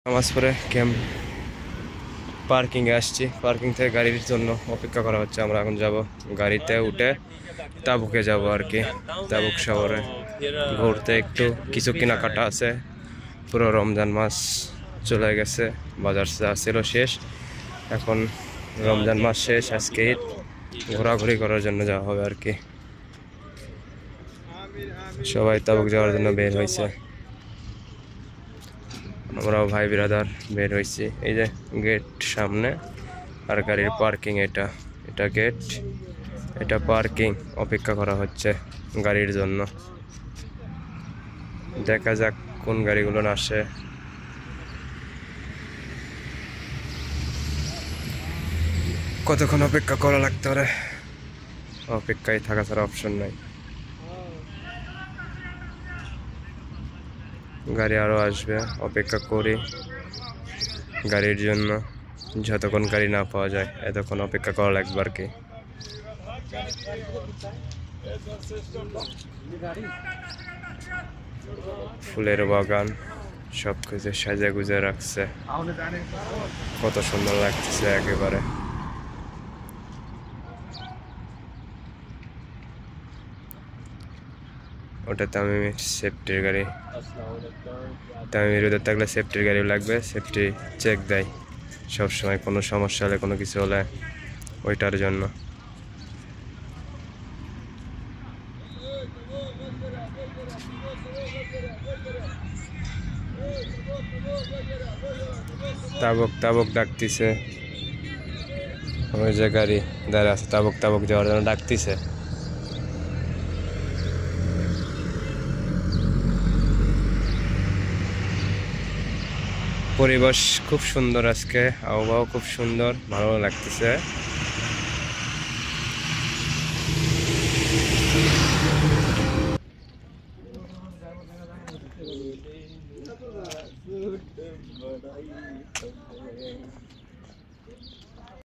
নামাজ পড়ে ক্যাম্প পার্কিংয়ে আসছি। পার্কিং থেকে গাড়ির জন্য অপেক্ষা করা হচ্ছে। আমরা এখন যাব গাড়িতে উঠে তাবুকে যাব আর কি। তাবুক শহরে ঘুরতে একটু কিছু কেনাকাটা আছে। পুরো রমজান মাস চলে গেছে, বাজার ছিল শেষ, এখন রমজান মাস শেষ, আজকে ঈদ, ঘোরাঘুরি করার জন্য যাওয়া হবে আর কি। সবাই তাবুক যাওয়ার জন্য বের হয়েছে, আমরাও ভাই বিরাদার বের হয়েছি। এই যে গেট সামনে, আর গাড়ির পার্কিং এটা, এটা গেট, এটা পার্কিং। অপেক্ষা করা হচ্ছে গাড়ির জন্য। দেখা যাক কোন গাড়িগুলো আসে। কতক্ষণ অপেক্ষা করা লাগতে পারে, অপেক্ষায় থাকা ছাড়া অপশন নাই। গাড়ি আরো আসবে, অপেক্ষা করি গাড়ির জন্য। যতক্ষণ গাড়ি না পাওয়া যায় এতক্ষণ অপেক্ষা করা লাগবে আর কি। ফুলের বাগান, সবকিছু সাজা গুজে রাখছে, কত সুন্দর লাগতেছে একেবারে। ওটা তামিমের সেফটির গাড়ি, তামিমের ওদের থাকলে সেফটির গাড়ি লাগবে, সেফটি চেক দেয় সবসময়, কোনো সমস্যা হলে কোনো কিছু হলে ওইটার জন্য। তাবক তাবক ডাকতেছে, ওই যে গাড়ি দাঁড়া আছে, তাবক তাবক যাওয়ার জন্য ডাকতেছে। পরিবেশ খুব সুন্দর, আজকে আবহাওয়া খুব সুন্দর, ভালো লাগতেছে।